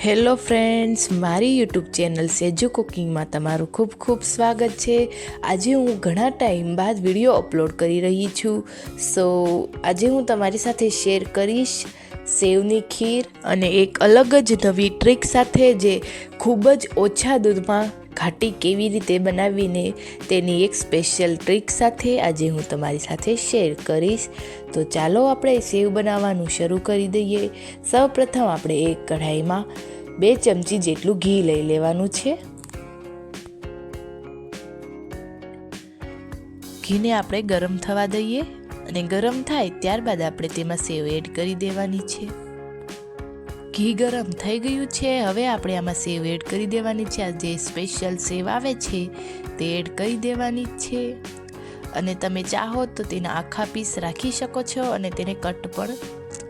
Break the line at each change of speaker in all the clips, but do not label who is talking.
Hello friends, મારી YouTube channel સેજો કુકિંગમાં તમારું ખૂબ ખૂબ સ્વાગત છે। આજે હું ઘણા ટાઈમ બાદ વિડીયો અપલોડ કરી રહી છું। સો આજે હું તમારી સાથે શેર કરીશ સેવની ખીર અને એક અલગ જ નવી ટ્રીક સાથે, જે ખૂબ જ ઓછા દૂધમાં ઘાટી કેવી રીતે બનાવીને તેની એક સ્પેશિયલ ટ્રીક સાથે આજે હું તમારી સાથે શેર કરીશ। તો ચાલો આપણે સેવ બનાવવાનું શરૂ કરી દઈએ। સૌપ્રથમ આપણે એક કઢાઈમાં 2 ચમચી જેટલું ઘી લઈ લેવાનું છે। ઘીને આપણે ગરમ થવા દઈએ અને ગરમ થાય ત્યારબાદ આપણે તેમાં સેવ એડ કરી દેવાની છે। ઘી ગરમ થઈ ગયું છે, હવે આપણે આમાં સેવ એડ કરી દેવાની છે। આ જે સ્પેશિયલ સેવ આવે છે તે એડ કરી દેવાની છે, અને તમે ચાહો તો તેના આખા પીસ રાખી શકો છો અને તેને કટ પણ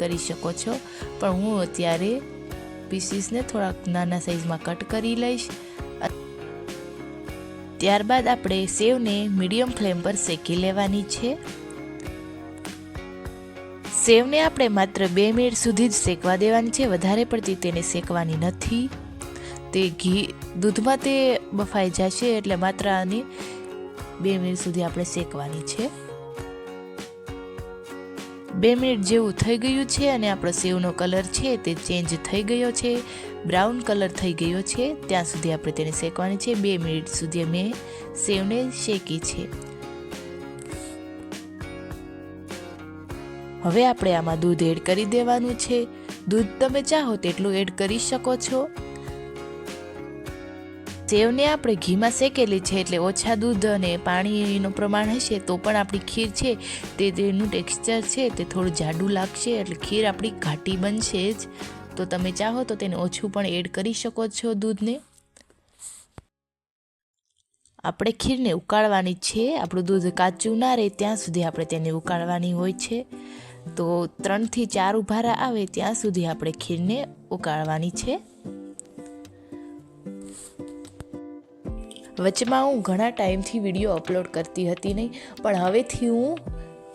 કરી શકો છો, પણ હું અત્યારે પીસીસને થોડાક નાના સાઈઝમાં કટ કરી લઈશ। ત્યારબાદ આપણે સેવને મીડિયમ ફ્લેમ પર શેકી લેવાની છે। સેવને આપણે માત્ર 2 મિનિટ સુધી જ શેકવા દેવાની છે, વધારે પડતી તેને શેકવાની નથી। તે ઘી દૂધમાં તે બફાઈ જશે, એટલે માત્ર આને 2 મિનિટ સુધી આપણે શેકવાની છે। 2 મિનિટ જેવું થઈ ગયું છે અને આપણો સેવનો કલર છે તે ચેન્જ થઈ ગયો છે, બ્રાઉન કલર થઈ ગયો છે। ત્યાં સુધી આપણે તેને શેકવાની છે। 2 મિનિટ સુધી મેં સેવને શેકી છે। હવે આપણે આમાં દૂધ એડ કરી દેવાનું છે। દૂધ તમે ચાહો તેટલું એડ કરી શકો છો। સેવને આપણે ઘીમાં શેકેલી છે, એટલે ઓછા દૂધ અને પાણીનું પ્રમાણ હશે તો પણ આપણી ખીર છે તેનું ટેક્સચર છે તે થોડું જાડું લાગશે, એટલે ખીર આપણી ઘાટી બનશે જ। તો તમે ચાહો તો તેને ઓછું પણ એડ કરી શકો છો દૂધને। આપણે ખીરને ઉકાળવાની છે, આપણું દૂધ કાચું ના રહે ત્યાં સુધી આપણે તેને ઉકાળવાની હોય છે। તો 3 થી 4 ઉભારા આવે ત્યાં સુધી આપણે ખીરને ઉકાળવાની છે। વચમાં હું ઘણા ટાઈમથી વિડીયો અપલોડ કરતી હતી નહીં, પણ હવેથી હું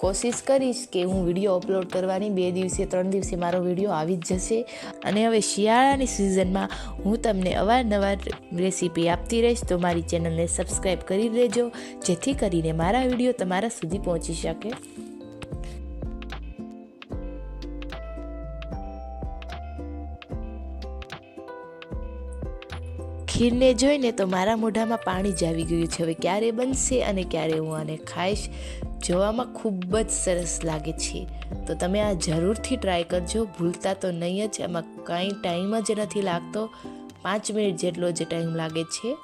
કોશિશ કરીશ કે હું વિડીયો અપલોડ કરવાની 2 દિવસે 3 દિવસે મારો વિડીયો આવી જ જશે। અને હવે શિયાળાની સિઝનમાં હું તમને અવારનવાર રેસીપી આપતી રહીશ, તો મારી ચેનલને સબસ્ક્રાઈબ કરી દેજો, જેથી કરીને મારા વિડીયો તમારા સુધી પહોંચી શકે। ખીરને જોઈને તો મારા મોઢામાં પાણી જ આવી ગયું છે। હવે ક્યારે બનશે અને ક્યારે હું આને ખાઈશ। જોવામાં ખૂબ જ સરસ લાગે છે, તો તમે આ જરૂરથી ટ્રાય કરજો, ભૂલતા તો નહીં જ। એમાં કાંઈ ટાઈમ જ નથી લાગતો, 5 મિનિટ જેટલો જ ટાઈમ લાગે છે।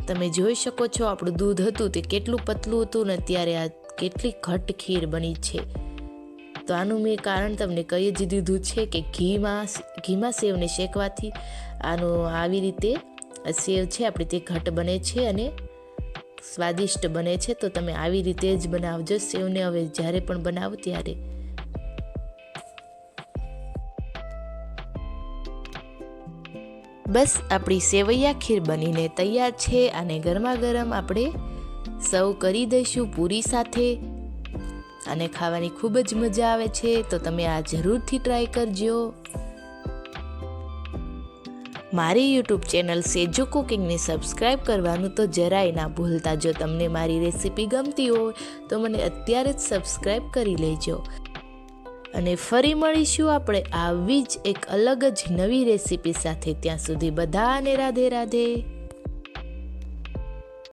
તમે જોઈ શકો છો આપણું દૂધ હતું તે કેટલું પતલું હતું ને અત્યારે આ કેટલી ઘટ ખીર બની છે। તો આનું મેં કારણ તમને કહી જ દીધું છે કે ઘીમાં સેવને શેકવાથી આનું આવી રીતે સેવ છે આપણી તે ઘટ બને છે અને સ્વાદિષ્ટ બને છે। તો તમે આવી રીતે જ બનાવજો સેવને, હવે જ્યારે પણ બનાવો ત્યારે। બસ આપણી સેવૈયા ખીર બનીને તૈયાર છે, અને ગરમા ગરમ આપણે સર્વ કરી દઈશું પૂરી સાથે, અને ખાવાની ખૂબ જ મજા આવે છે। તો તમે આ જરૂરથી ટ્રાય કરજો। મારી યુટ્યુબ ચેનલ સેજો કુકિંગને સબસ્ક્રાઈબ કરવાનું તો જરાય ના ભૂલતા। જો તમને મારી રેસીપી ગમતી હોય તો મને અત્યારે જ સબસ્ક્રાઈબ કરી લેજો, અને ફરી મળીશું આપણે આવી જ એક અલગ જ નવી રેસીપી સાથે। ત્યાં સુધી બધાને રાધે રાધે।